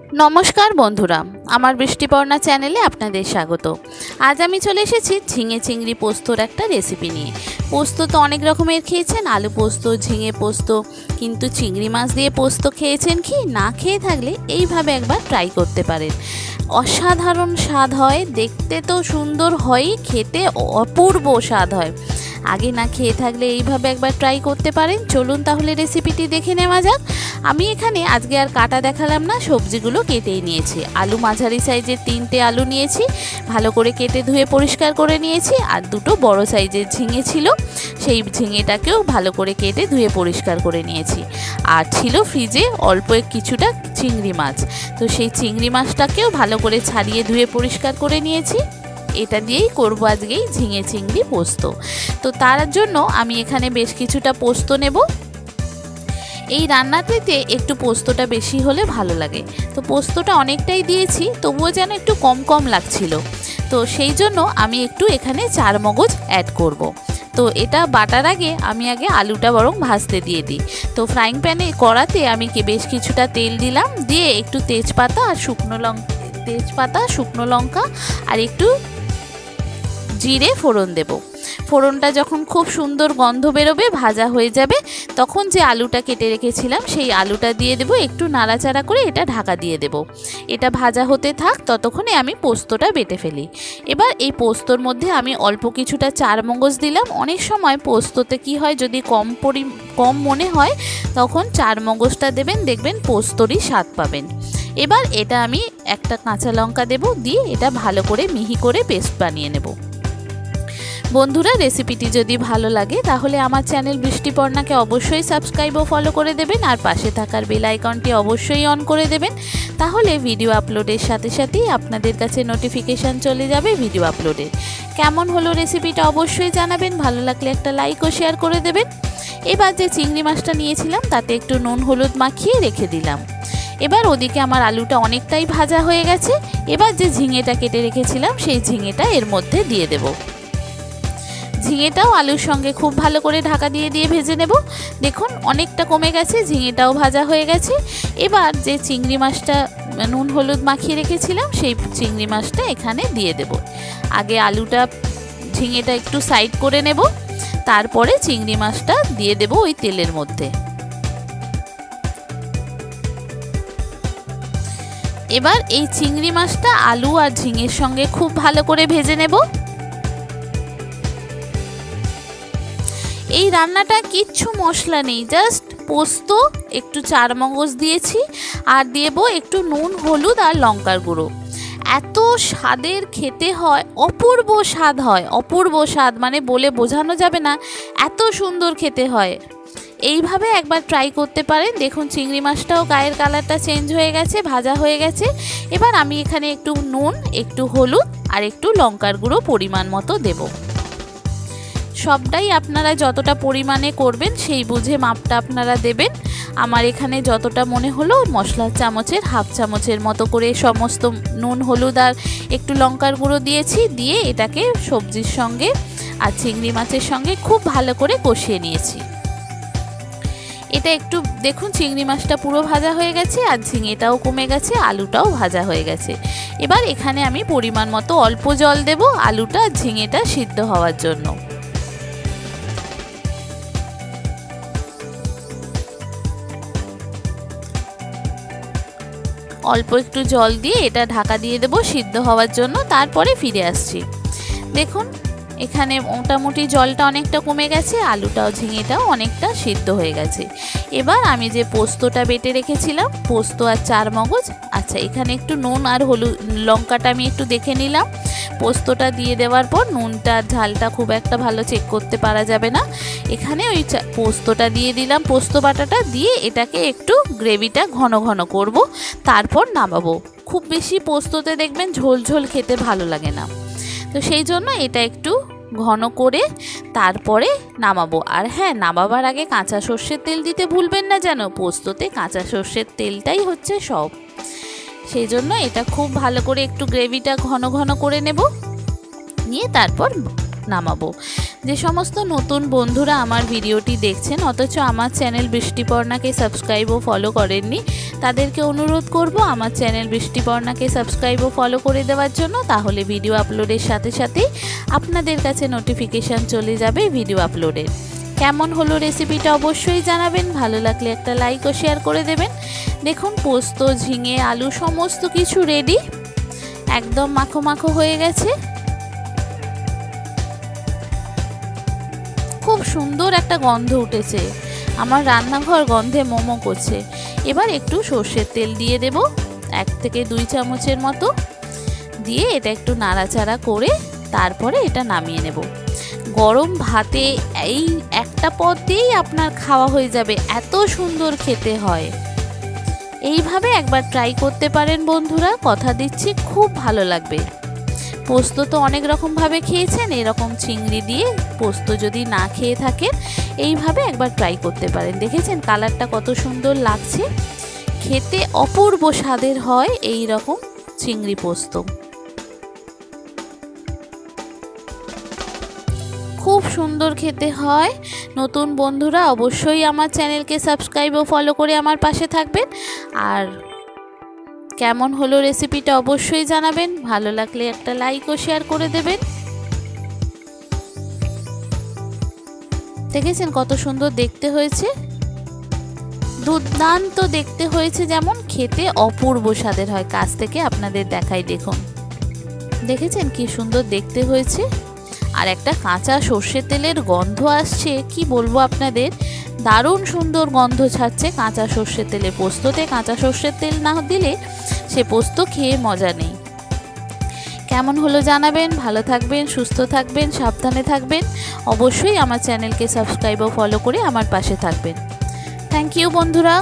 নমস্কার বন্ধুরা, আমার বৃষ্টিপর্ণা চ্যানেলে আপনাদের স্বাগত। আজ আমি চলে এসেছি ঝিঙে চিংড়ি পোস্তর একটা রেসিপি নিয়ে। পোস্ত তো অনেক রকমের খেয়েছেন, আলু পোস্ত, ঝিঙে পোস্ত, কিন্তু চিংড়ি মাছ দিয়ে পোস্ত খেয়েছেন কি? না খেয়ে থাকলে এইভাবে একবার ট্রাই করতে পারেন। অসাধারণ স্বাদ হয়, দেখতে তো সুন্দর হয়ই, খেতে অপূর্ব স্বাদ হয়। আগে না খেয়ে থাকলে এইভাবে একবার ট্রাই করতে পারেন। চলুন তাহলে রেসিপিটি দেখে নেওয়া যাক। আমি এখানে আজকে আর কাটা দেখালাম না, সবজিগুলো কেটেই নিয়েছি। আলু মাঝারি সাইজের 3টে আলু নিয়েছি, ভালো করে কেটে ধুয়ে পরিষ্কার করে নিয়েছি। আর 2টো বড় সাইজের ঝিঙে ছিল, সেই ঝিঙেটাকেও ভালো করে কেটে ধুয়ে পরিষ্কার করে নিয়েছি। আর ছিল ফ্রিজে অল্প কিছুটা চিংড়ি মাছ, তো সেই চিংড়ি মাছটাকেও ভালো করে ছাড়িয়ে ধুয়ে পরিষ্কার করে নিয়েছি। এটা দিয়েই করবো আজকেই ঝিঙে চিংড়ি পোস্ত। তো তার জন্য আমি এখানে বেশ কিছুটা পোস্ত নেব। এই রান্নাটিতে একটু পোস্তটা বেশি হলে ভালো লাগে, তো পোস্তটা অনেকটাই দিয়েছি, তবুও যেন একটু কম কম লাগছিল। তো সেই জন্য আমি একটু এখানে 4 মগজ অ্যাড করব। তো এটা বাটার আগে আমি আলুটা বরং ভাজতে দিয়ে দিই। তো ফ্রাইং প্যানে কড়াতে আমি বেশ কিছুটা তেল দিলাম, দিয়ে একটু তেজপাতা, শুকনো লঙ্কা আর একটু জিরে ফোড়ন দেব। ফোড়নটা যখন খুব সুন্দর গন্ধ বেরোবে, ভাজা হয়ে যাবে, তখন যে আলুটা কেটে রেখেছিলাম সেই আলুটা দিয়ে দেব। একটু নাড়াচাড়া করে এটা ঢাকা দিয়ে দেব। এটা ভাজা হতে থাক, ততক্ষণে আমি পোস্তটা বেটে ফেলি। এবার এই পোস্তর মধ্যে আমি অল্প কিছুটা 4 মগজ দিলাম। অনেক সময় পোস্ততে কি হয়, যদি কম মনে হয় তখন 4 মগজটা দেবেন, দেখবেন পোস্তরই স্বাদ পাবেন। এবার এটা আমি একটা কাঁচা লঙ্কা দেব, দিয়ে এটা ভালো করে মিহি করে পেস্ট বানিয়ে নেব। বন্ধুরা, রেসিপিটি যদি ভালো লাগে তাহলে আমার চ্যানেল বৃষ্টিপর্ণাকে অবশ্যই সাবস্ক্রাইব ও ফলো করে দেবেন, আর পাশে থাকার বেল আইকনটি অবশ্যই অন করে দেবেন। তাহলে ভিডিও আপলোডের সাথে সাথেই আপনাদের কাছে নোটিফিকেশান চলে যাবে ভিডিও আপলোডের। কেমন হলো রেসিপিটা অবশ্যই জানাবেন, ভালো লাগলে একটা লাইক ও শেয়ার করে দেবেন। এবার যে চিংড়ি মাছটা নিয়েছিলাম তাতে একটু নুন হলুদ মাখিয়ে রেখে দিলাম। এবার ওদিকে আমার আলুটা অনেকটাই ভাজা হয়ে গেছে। এবার যে ঝিঙেটা কেটে রেখেছিলাম সেই ঝিঙেটা এর মধ্যে দিয়ে দেব। ঝিঙেটাও আলুর সঙ্গে খুব ভালো করে ঢাকা দিয়ে ভেজে নেব। দেখুন অনেকটা কমে গেছে, ঝিঙেটাও ভাজা হয়ে গেছে। এবার যে চিংড়ি মাছটা নুন হলুদ মাখিয়ে রেখেছিলাম সেই চিংড়ি মাছটা এখানে দিয়ে দেব। আগে আলুটা ঝিঙেটা একটু সাইড করে নেব, তারপরে চিংড়ি মাছটা দিয়ে দেব ওই তেলের মধ্যে। এবার এই চিংড়ি মাছটা আলু আর ঝিঙের সঙ্গে খুব ভালো করে ভেজে নেব। এই রান্নাটা কিচ্ছু মশলা নেই, জাস্ট পোস্ত, একটু 4 মগজ দিয়েছি, আর দেব একটু নুন হলুদ আর লঙ্কার গুঁড়ো। এত স্বাদের খেতে হয়, অপূর্ব স্বাদ হয়, অপূর্ব স্বাদ মানে বলে বোঝানো যাবে না, এত সুন্দর খেতে হয়। এইভাবে একবার ট্রাই করতে পারেন। দেখুন চিংড়ি মাছটাও গায়ের কালারটা চেঞ্জ হয়ে গেছে, ভাজা হয়ে গেছে। এবার আমি এখানে একটু নুন, একটু হলুদ আর একটু লঙ্কার গুঁড়ো পরিমাণ মতো দেব। সবটাই আপনারা যতটা পরিমাণে করবেন সেই বুঝে মাপটা আপনারা দেবেন। আমার এখানে যতটা মনে হলো মশলার চামচের হাফ চামচের মতো করে সমস্ত নুন হলুদ আর একটু লঙ্কার গুঁড়ো দিয়েছি, দিয়ে এটাকে সবজির সঙ্গে আর চিংড়ি মাছের সঙ্গে খুব ভালো করে কষিয়ে নিয়েছি। এটা একটু দেখুন চিংড়ি মাছটা পুরো ভাজা হয়ে গেছে, আর ঝিঙেটাও কমে গেছে, আলুটাও ভাজা হয়ে গেছে। এবার এখানে আমি পরিমাণ মতো অল্প জল দেব আলুটা আর ঝিঙেটা সিদ্ধ হওয়ার জন্য। অল্প একটু জল দিয়ে এটা ঢাকা দিয়ে দেব সিদ্ধ হওয়ার জন্য, তারপরে ফিরে আসছি। দেখুন এখানে মোটামুটি জলটা অনেকটা কমে গেছে, আলুটাও ঝিঙেটাও অনেকটা সিদ্ধ হয়ে গেছে। এবার আমি যে পোস্তটা বেটে রেখেছিলাম, পোস্ত আর 4 মগজ, আচ্ছা এখানে একটু নুন আর হলুদ লঙ্কাটা আমি একটু দেখে নিলাম। পোস্তটা দিয়ে দেওয়ার পর নুনটা ঝালটা খুব একটা ভালো চেক করতে পারা যাবে না। এখানে ওই পোস্তটা দিয়ে দিলাম, পোস্ত বাটাটা দিয়ে এটাকে একটু গ্রেভিটা ঘন ঘন করব, তারপর নামাবো। খুব বেশি পোস্ততে দেখবেন ঝোল ঝোল খেতে ভালো লাগে না, তো সেই জন্য এটা একটু ঘন করে তারপরে নামাবো। আর হ্যাঁ, নামাবার আগে কাঁচা সর্ষের তেল দিতে ভুলবেন না যেন, পোস্ততে কাঁচা সর্ষের তেলটাই হচ্ছে সব। সেই জন্য এটা খুব ভালো করে একটু গ্রেভিটা ঘন ঘন করে নেব, নিয়ে তারপর নামাবো। যে সমস্ত নতুন বন্ধুরা আমার ভিডিওটি দেখছেন অথচ আমার চ্যানেল বৃষ্টিপর্ণাকে সাবস্ক্রাইব ও ফলো করেননি, তাদেরকে অনুরোধ করব আমার চ্যানেল বৃষ্টিবর্ণাকে সাবস্ক্রাইব ও ফলো করে দেওয়ার জন্য। তাহলে ভিডিও আপলোডের সাথে সাথেই আপনাদের কাছে নোটিফিকেশান চলে যাবে ভিডিও আপলোডের। কেমন হলো রেসিপিটা অবশ্যই জানাবেন, ভালো লাগলে একটা লাইক ও শেয়ার করে দেবেন। দেখুন পোস্ত, ঝিঙে, আলু সমস্ত কিছু রেডি, একদম মাখো মাখো হয়ে গেছে। খুব সুন্দর একটা গন্ধ উঠেছে, আমার রান্নাঘর গন্ধে মোমো করছে। এবার একটু সর্ষের তেল দিয়ে দেব, 1 থেকে 2 চামচের মতো দিয়ে এটা একটু নাড়াচাড়া করে তারপরে এটা নামিয়ে নেব। গরম ভাতে এই একটা পদ দিয়েই আপনার খাওয়া হয়ে যাবে, এত সুন্দর খেতে হয়। এইভাবে একবার ট্রাই করতে পারেন বন্ধুরা, কথা দিচ্ছি খুব ভালো লাগবে। পোস্ত তো অনেক রকমভাবে খেয়েছেন, এরকম চিংড়ি দিয়ে পোস্ত যদি না খেয়ে থাকেন এইভাবে একবার ট্রাই করতে পারেন। দেখেছেন কালারটা কত সুন্দর লাগছে, খেতে অপূর্ব স্বাদের হয় এই রকম চিংড়ি পোস্ত। খুব সুন্দর খেতে হয়। নতুন বন্ধুরা অবশ্যই আমার চ্যানেলকে সাবস্ক্রাইব ও ফলো করে আমার পাশে থাকবেন। আর কেমন হলো রেসিপিটা অবশ্যই জানাবেন, ভালো লাগলে একটা লাইক ও শেয়ার করে দেবেন। দেখেছেন কত সুন্দর দেখতে হয়েছে, দুর্দান্ত দেখতে হয়েছে, যেমন খেতে অপূর্ব স্বাদের হয়। কাছ থেকে আপনাদের দেখাই, দেখুন দেখেছেন কি সুন্দর দেখতে হয়েছে। আর একটা কাঁচা সর্ষের তেলের গন্ধ আসছে, কি বলবো আপনাদের, দারুণ সুন্দর গন্ধ ছাড়ছে কাঁচা সর্ষের তেলে। পোস্ততে কাঁচা সর্ষের তেল না দিলে সে পোস্ত খেয়ে মজা নেই। কেমন হলো জানাবেন, ভালো থাকবেন, সুস্থ থাকবেন, সাবধানে থাকবেন। অবশ্যই আমার চ্যানেলকে সাবস্ক্রাইব ও ফলো করে আমার পাশে থাকবেন। থ্যাংক ইউ বন্ধুরা।